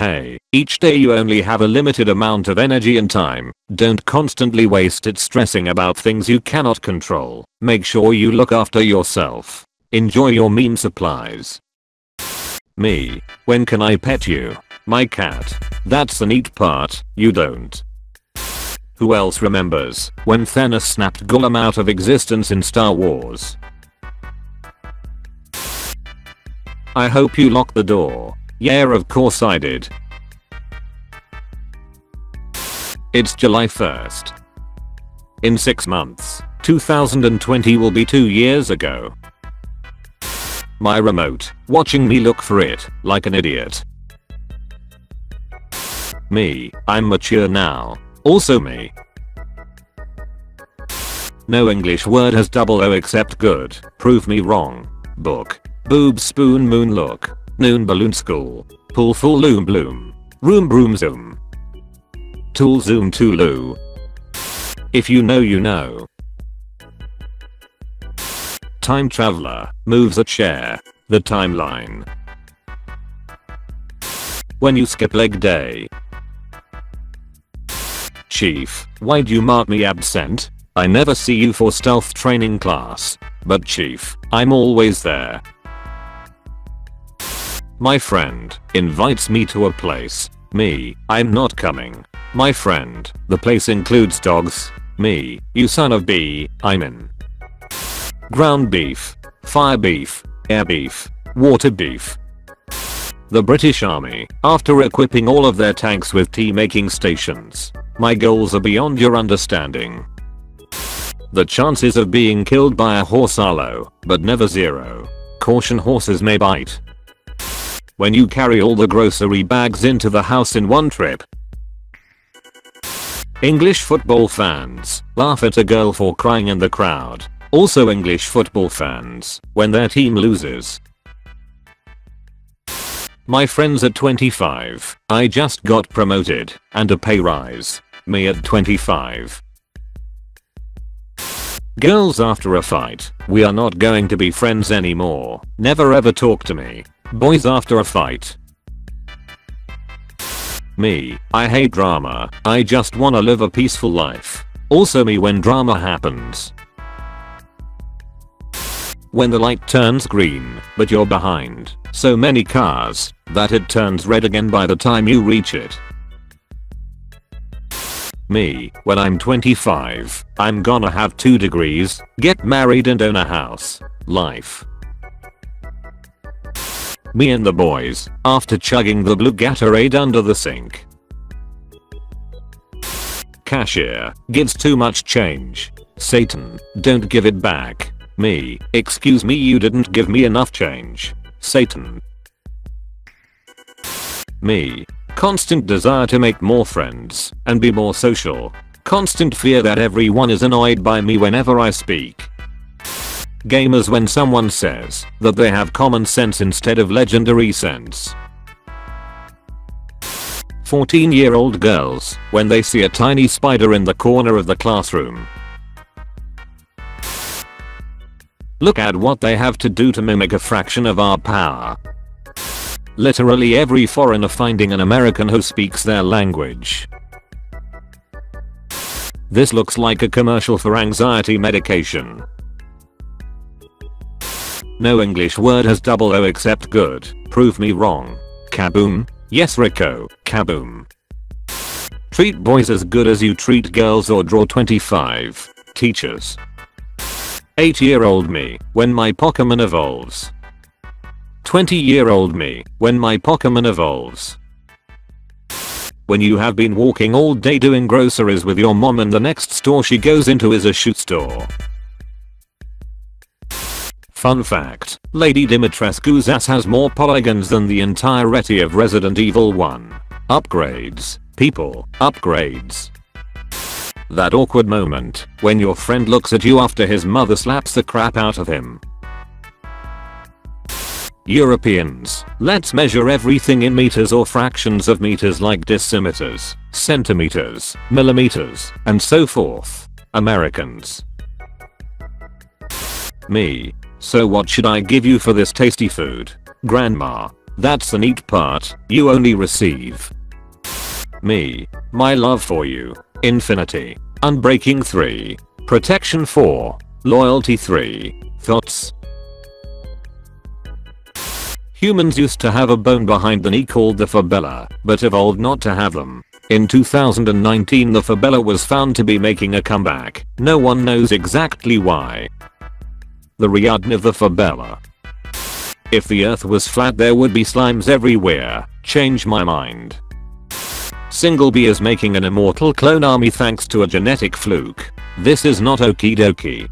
Hey, each day you only have a limited amount of energy and time. Don't constantly waste it stressing about things you cannot control. Make sure you look after yourself. Enjoy your meme supplies. Me. When can I pet you? My cat. That's the neat part, you don't. Who else remembers when Thanos snapped Gollum out of existence in Star Wars? I hope you locked the door. Yeah, of course I did. It's July 1st. In 6 months, 2020 will be 2 years ago. My remote, watching me look for it, like an idiot. Me, I'm mature now. Also me. No English word has double O except good. Prove me wrong. Book. Boob spoon moon look. Noon balloon school. Pool full loom bloom. Room broom zoom. Tool zoom tooloo. If you know you know. Time traveler moves a chair. The timeline. When you skip leg day. Chief, why'd you mark me absent? I never see you for stealth training class. But chief, I'm always there. My friend invites me to a place. Me, I'm not coming. My friend, the place includes dogs. Me, you son of B, I'm in. Ground beef, fire beef, air beef, water beef. The British Army, after equipping all of their tanks with tea making stations. My goals are beyond your understanding. The chances of being killed by a horse are low, but never zero. Caution, horses may bite. When you carry all the grocery bags into the house in one trip. English football fans laugh at a girl for crying in the crowd. Also English football fans when their team loses. My friends at 25, I just got promoted and a pay rise. Me at 25. Girls after a fight, we are not going to be friends anymore. Never ever talk to me. Boys after a fight. Me, I hate drama. I just wanna live a peaceful life. Also me when drama happens. When the light turns green, but you're behind so many cars that it turns red again by the time you reach it. Me, when I'm 25, I'm gonna have 2 degrees, get married and own a house. Life. Me and the boys, after chugging the blue Gatorade under the sink. Cashier, gives too much change. Satan, don't give it back. Me, excuse me, you didn't give me enough change. Satan. Me, constant desire to make more friends and be more social. Constant fear that everyone is annoyed by me whenever I speak. Gamers when someone says that they have common sense instead of legendary sense. 14-year-old girls when they see a tiny spider in the corner of the classroom. Look at what they have to do to mimic a fraction of our power. Literally every foreigner finding an American who speaks their language. This looks like a commercial for anxiety medication. No English word has double O except good. Prove me wrong. Kaboom. Yes Rico. Kaboom. Treat boys as good as you treat girls or draw 25. Teachers. 8-year-old me when my Pokemon evolves. 20-year-old me when my Pokemon evolves. When you have been walking all day doing groceries with your mom and the next store she goes into is a shoe store. Fun fact, Lady Dimitrescu's ass has more polygons than the entirety of Resident Evil 1. Upgrades, people, upgrades. That awkward moment when your friend looks at you after his mother slaps the crap out of him. Europeans, let's measure everything in meters or fractions of meters like decimeters, centimeters, millimeters, and so forth. Americans. Me. So what should I give you for this tasty food? Grandma. That's the neat part, you only receive. Me. My love for you. Infinity. Unbreaking 3. Protection 4. Loyalty 3. Thoughts. Humans used to have a bone behind the knee called the fibula, but evolved not to have them. In 2019 the fibula was found to be making a comeback. No one knows exactly why. The reunion of the fibula. If the earth was flat there would be slimes everywhere. Change my mind. Single bee is making an immortal clone army thanks to a genetic fluke. This is not okie dokie.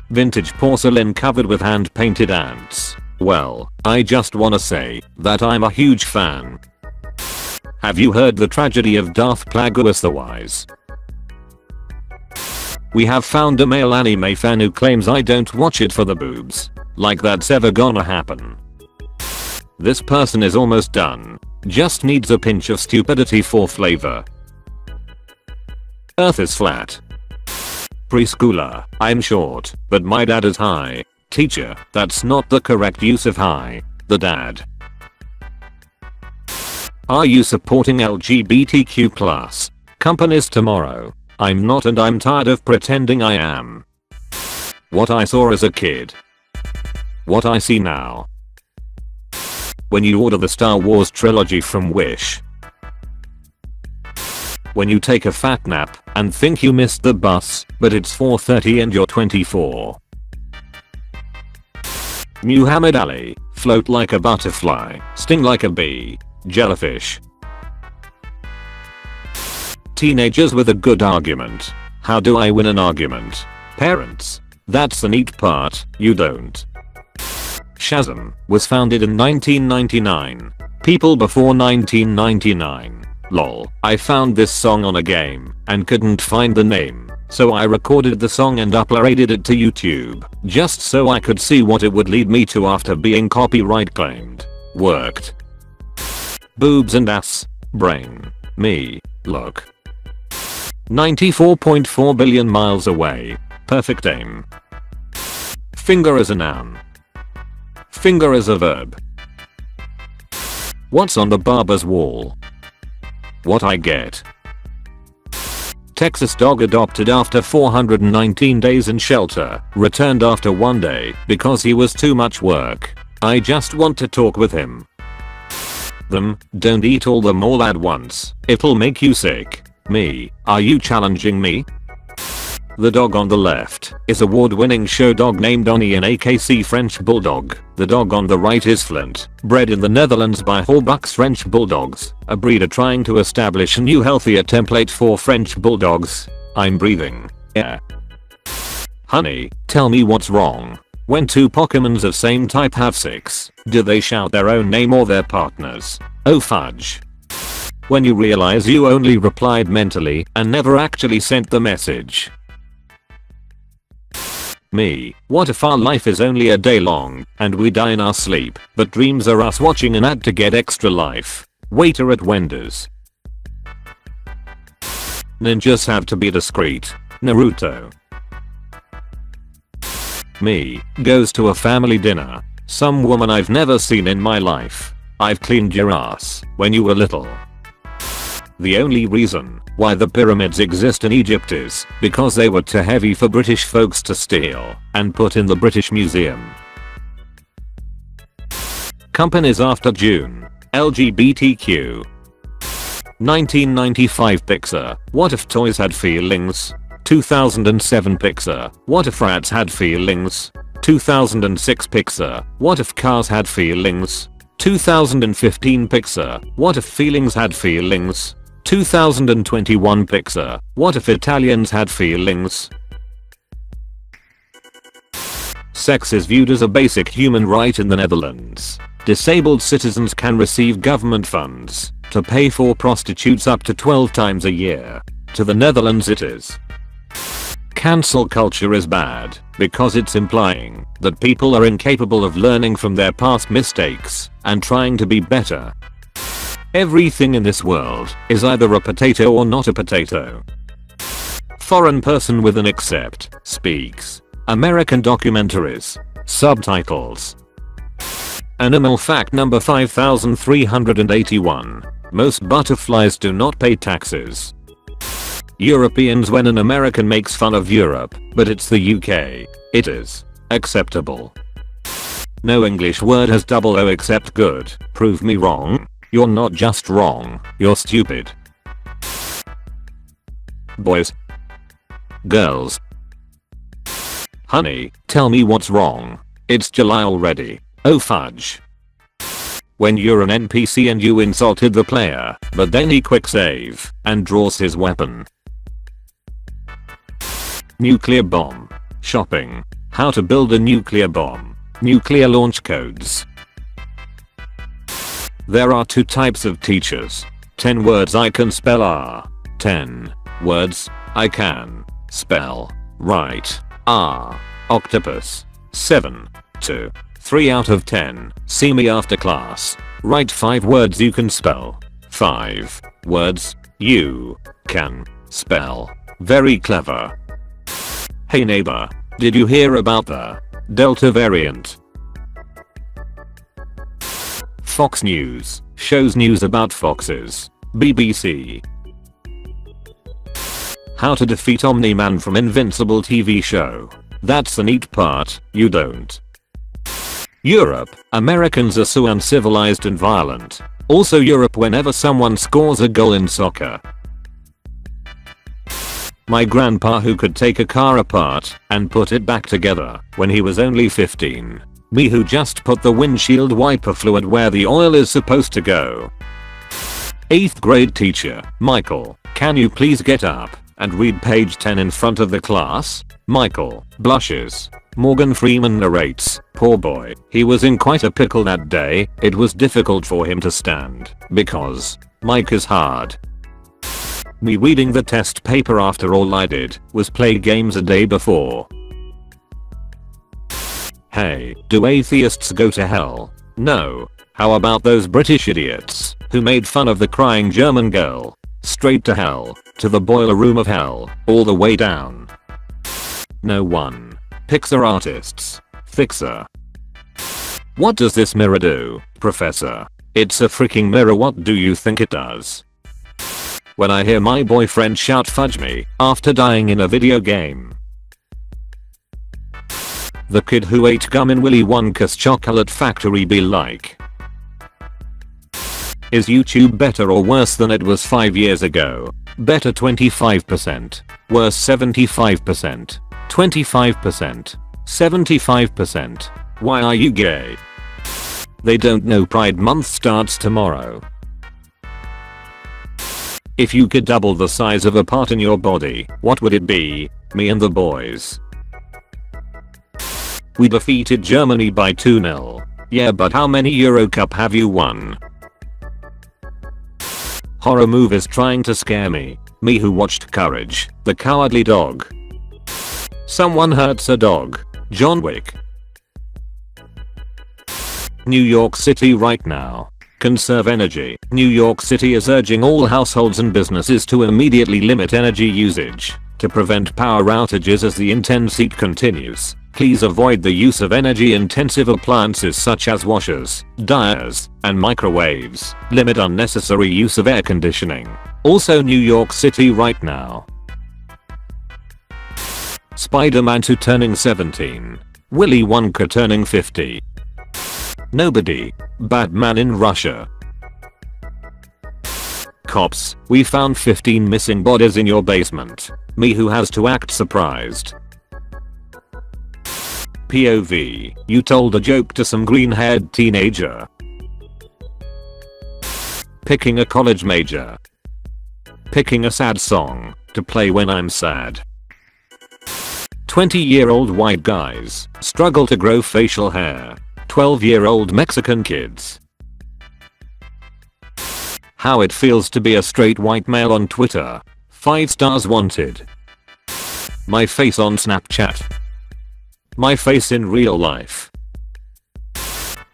Vintage porcelain covered with hand painted ants. Well, I just wanna say that I'm a huge fan. Have you heard the tragedy of Darth Plagueis the Wise? We have found a male anime fan who claims I don't watch it for the boobs. Like that's ever gonna happen. This person is almost done. Just needs a pinch of stupidity for flavor. Earth is flat. Preschooler, I'm short, but my dad is high. Teacher, that's not the correct use of high. The dad. Are you supporting LGBTQ+? Companies tomorrow. I'm not and I'm tired of pretending I am. What I saw as a kid. What I see now. When you order the Star Wars trilogy from Wish. When you take a fat nap and think you missed the bus, but it's 4:30 and you're 24. Muhammad Ali, float like a butterfly, sting like a bee, jellyfish. Teenagers with a good argument. How do I win an argument? Parents. That's the neat part, you don't. Shazam was founded in 1999. People before 1999. Lol. I found this song on a game and couldn't find the name, so I recorded the song and uploaded it to YouTube just so I could see what it would lead me to after being copyright claimed. Worked. Boobs and ass. Brain. Me. Look. 94.4 billion miles away. Perfect aim. Finger is a noun. Finger is a verb. What's on the barber's wall? What I get. Texas dog adopted after 419 days in shelter, returned after 1 day because he was too much work. I just want to talk with him. Them, don't eat all them all at once, it'll make you sick. Me, are you challenging me? The dog on the left is award-winning show dog named Donnie an AKC French Bulldog. The dog on the right is Flint, bred in the Netherlands by Holbucks French Bulldogs, a breeder trying to establish a new healthier template for French Bulldogs. I'm breathing. Yeah. Honey, tell me what's wrong. When two Pokemons of same type have sex, do they shout their own name or their partner's? Oh fudge. When you realize you only replied mentally and never actually sent the message. Me, what if our life is only a day long and we die in our sleep, but dreams are us watching an ad to get extra life? Waiter at Wendy's. Ninjas have to be discreet. Naruto. Me, goes to a family dinner. Some woman I've never seen in my life. I've cleaned your ass when you were little. The only reason why the pyramids exist in Egypt is because they were too heavy for British folks to steal and put in the British Museum. Companies after June. LGBTQ. 1995 Pixar. What if toys had feelings? 2007 Pixar. What if rats had feelings? 2006 Pixar. What if cars had feelings? 2015 Pixar. What if feelings had feelings? 2021 Pixar. What if Italians had feelings? Sex is viewed as a basic human right in the Netherlands. Disabled citizens can receive government funds to pay for prostitutes up to 12 times a year. To the Netherlands it is. Cancel culture is bad because it's implying that people are incapable of learning from their past mistakes and trying to be better. Everything in this world is either a potato or not a potato. Foreign person with an accept speaks. American documentaries. Subtitles. Animal fact number 5381. Most butterflies do not pay taxes. Europeans. When an American makes fun of Europe, but it's the UK, it is acceptable. No English word has double O except good. Prove me wrong. You're not just wrong, you're stupid. Boys. Girls. Honey, tell me what's wrong. It's July already. Oh fudge. When you're an NPC and you insulted the player, but then he quick save and draws his weapon. Nuclear bomb. Shopping. How to build a nuclear bomb. Nuclear launch codes. There are 2 types of teachers. 10 words I can spell are 10 words I can spell right are octopus. 7 2 3 out of 10. See me after class. Write 5 words you can spell. 5 words you can spell. Very clever. Hey neighbor, did you hear about the Delta variant? Fox News shows news about foxes. BBC. How to defeat Omni-Man from Invincible TV show. That's the neat part, you don't. Europe. Americans are so uncivilized and violent. Also Europe. Whenever someone scores a goal in soccer. My grandpa who could take a car apart and put it back together when he was only 15. Me who just put the windshield wiper fluid where the oil is supposed to go. 8th grade teacher, Michael, can you please get up and read page 10 in front of the class? Michael blushes. Morgan Freeman narrates, poor boy, he was in quite a pickle that day. It was difficult for him to stand because Mike is hard. Me reading the test paper after all I did was play games a day before. Hey, do atheists go to hell? No. How about those British idiots who made fun of the crying German girl? Straight to hell, to the boiler room of hell, all the way down. No one. Pixar artists. Fixer. What does this mirror do, Professor? It's a freaking mirror. What do you think it does? When I hear my boyfriend shout fudge me after dying in a video game. The kid who ate gum in Willy Wonka's chocolate factory be like. Is YouTube better or worse than it was 5 years ago? Better 25%. Worse 75%. 25%. 75%. Why are you gay? They don't know Pride Month starts tomorrow. If you could double the size of a part in your body, what would it be? Me and the boys. We defeated Germany by 2-0. Yeah, but how many Euro Cup have you won? Horror movies trying to scare me. Me who watched Courage, the Cowardly Dog. Someone hurts a dog. John Wick. New York City right now. Conserve energy. New York City is urging all households and businesses to immediately limit energy usage to prevent power outages as the intense heat continues. Please avoid the use of energy-intensive appliances such as washers, dryers, and microwaves. Limit unnecessary use of air conditioning. Also New York City right now. Spider-Man 2 turning 17. Willy Wonka turning 50. Nobody. Batman in Russia. Cops, we found 15 missing bodies in your basement. Me who has to act surprised. POV, you told a joke to some green-haired teenager. Picking a college major. Picking a sad song to play when I'm sad. 20-year-old white guys struggle to grow facial hair. 12-year-old Mexican kids. How it feels to be a straight white male on Twitter. 5 stars wanted. My face on Snapchat. My face in real life.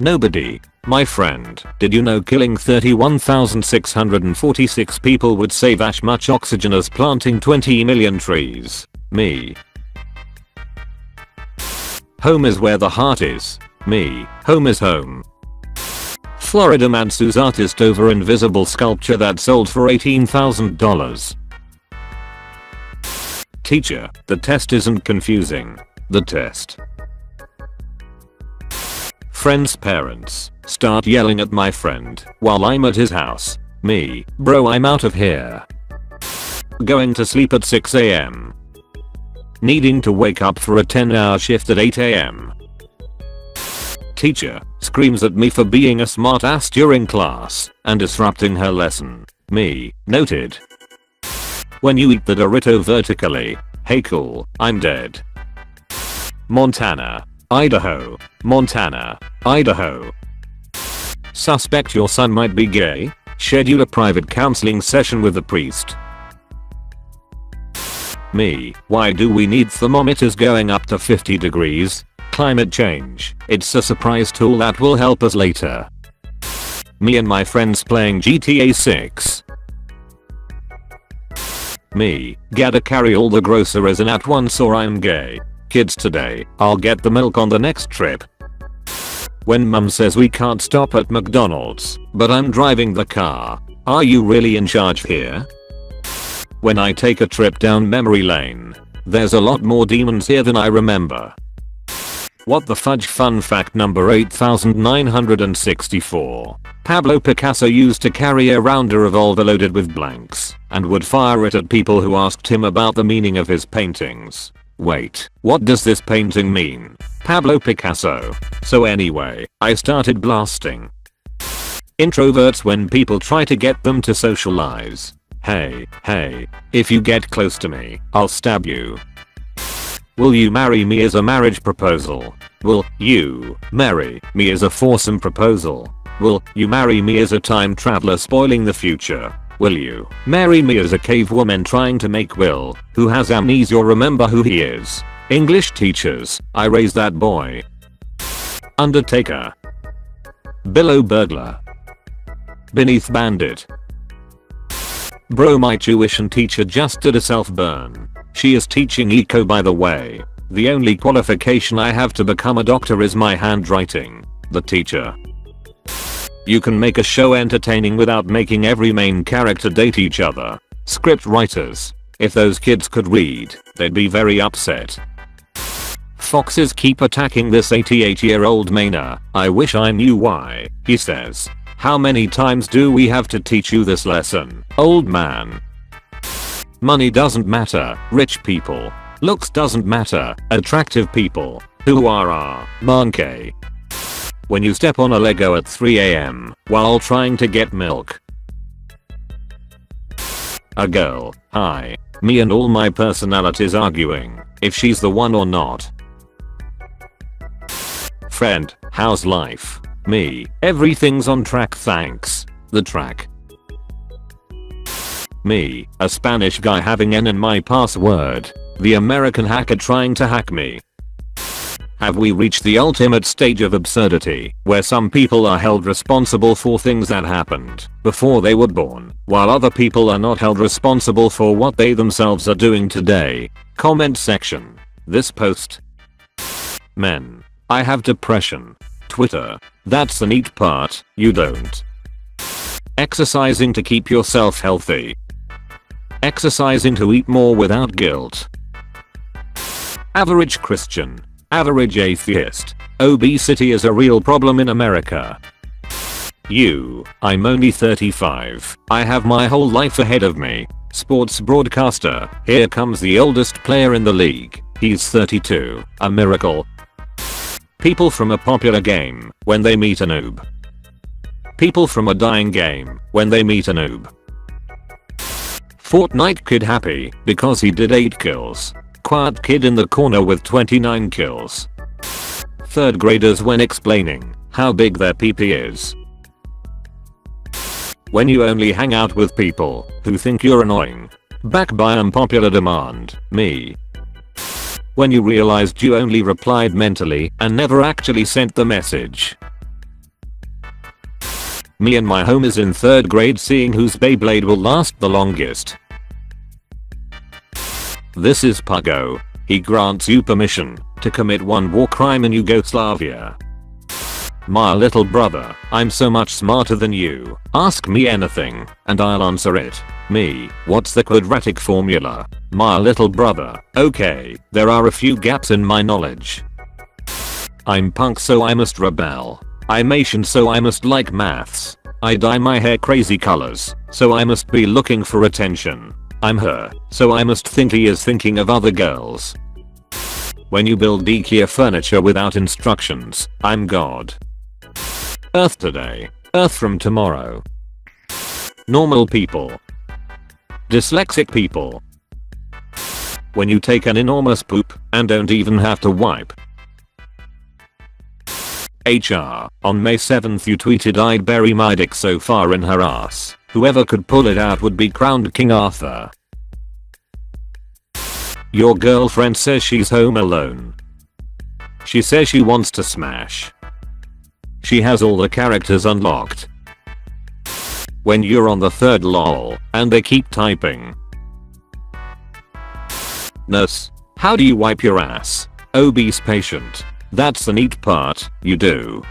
Nobody. My friend, did you know killing 31,646 people would save as much oxygen as planting 20 million trees? Me. Home is where the heart is. Me. Home is home. Florida man sues artist over invisible sculpture that sold for $18,000. Teacher, the test isn't confusing. The test. Friend's parents start yelling at my friend while I'm at his house. Me, bro, I'm out of here. Going to sleep at 6 AM. Needing to wake up for a 10-hour shift at 8 AM. Teacher screams at me for being a smartass during class and disrupting her lesson. Me, noted. When you eat the Dorito vertically. Hey cool, I'm dead. Montana, Idaho, Montana, Idaho. Suspect your son might be gay? Schedule a private counseling session with the priest. Me, why do we need thermometers going up to 50 degrees? Climate change. It's a surprise tool that will help us later. Me and my friends playing GTA 6. Me, gotta carry all the groceries in at once or I'm gay. Kids today, I'll get the milk on the next trip. When mum says we can't stop at McDonald's, but I'm driving the car. Are you really in charge here? When I take a trip down memory lane, there's a lot more demons here than I remember. What the fudge? Fun fact number 8964. Pablo Picasso used to carry around a revolver loaded with blanks and would fire it at people who asked him about the meaning of his paintings. Wait, what does this painting mean? Pablo Picasso. So anyway, I started blasting introverts when people try to get them to socialize. Hey, if you get close to me, I'll stab you. Will you marry me as a marriage proposal? Will you marry me as a foursome proposal? Will you marry me as a time traveler spoiling the future? Will you marry me as a cave woman trying to make Will, who has amnesia, remember who he is? English teachers, I raised that boy. Undertaker. Billow burglar. Beneath bandit. Bro, my tuition teacher just did a self-burn. She is teaching eco, by the way. The only qualification I have to become a doctor is my handwriting. The teacher. You can make a show entertaining without making every main character date each other. Script writers. If those kids could read, they'd be very upset. Foxes keep attacking this 88-year-old Mainer. I wish I knew why, he says. How many times do we have to teach you this lesson, old man? Money doesn't matter, rich people. Looks doesn't matter, attractive people. Who are monkey? When you step on a Lego at 3 AM while trying to get milk. A girl, hi. Me and all my personalities arguing if she's the one or not. Friend, how's life? Me, everything's on track thanks. The track. Me, a Spanish guy having N in my password. The American hacker trying to hack me. Have we reached the ultimate stage of absurdity, where some people are held responsible for things that happened before they were born, while other people are not held responsible for what they themselves are doing today? Comment section. This post. Men. I have depression. Twitter. That's the neat part, you don't. Exercising to keep yourself healthy. Exercising to eat more without guilt. Average Christian. Average atheist. Obesity is a real problem in America. I'm only 35. I have my whole life ahead of me. Sports broadcaster. Here comes the oldest player in the league. He's 32. A miracle. People from a popular game when they meet a noob. People from a dying game when they meet a noob. Fortnite kid happy because he did 8 kills. Quiet kid in the corner with 29 kills. Third graders when explaining how big their PP is. When you only hang out with people who think you're annoying. Back by unpopular demand. Me. When you realized you only replied mentally and never actually sent the message. Me and my homies in 3rd grade seeing whose Beyblade will last the longest. This is Pugo. He grants you permission to commit one war crime in Yugoslavia. My little brother, I'm so much smarter than you. Ask me anything, and I'll answer it. Me, what's the quadratic formula? My little brother, okay, there are a few gaps in my knowledge. I'm punk so I must rebel. I'm Asian so I must like maths. I dye my hair crazy colors, so I must be looking for attention. I'm her, so I must think he is thinking of other girls. When you build IKEA furniture without instructions, I'm God. Earth today, Earth from tomorrow. Normal people. Dyslexic people. When you take an enormous poop and don't even have to wipe. HR, on May 7th you tweeted I'd bury my dick so far in her ass, whoever could pull it out would be crowned King Arthur. Your girlfriend says she's home alone. She says she wants to smash. She has all the characters unlocked. When you're on the third lol, and they keep typing. Nurse, how do you wipe your ass? Obese patient. That's the neat part, you do.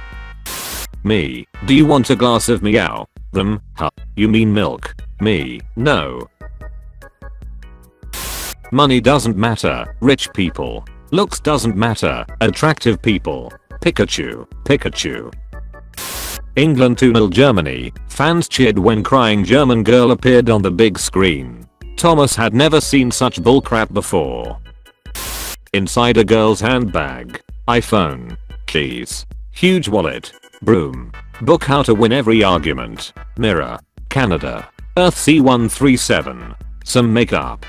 Me, do you want a glass of meow? Them, huh, you mean milk? Me, no. Money doesn't matter, rich people. Looks doesn't matter, attractive people. Pikachu, Pikachu. England 2-0 Germany, fans cheered when crying German girl appeared on the big screen. Thomas had never seen such bullcrap before. Inside a girl's handbag. iPhone. Keys. Huge wallet. Broom. Book how to win every argument. Mirror. Canada. Earth C137. Some makeup.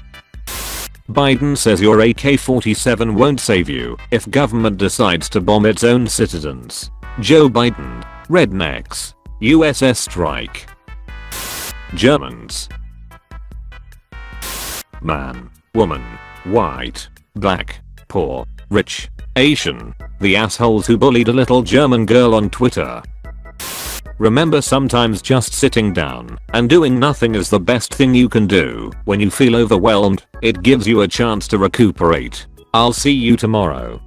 Biden says your AK-47 won't save you if government decides to bomb its own citizens. Joe Biden. Rednecks. USS strike. Germans. Man. Woman. White. Black. Poor. Rich. Asian. The assholes who bullied a little German girl on Twitter. Remember, sometimes just sitting down and doing nothing is the best thing you can do. When you feel overwhelmed, it gives you a chance to recuperate. I'll see you tomorrow.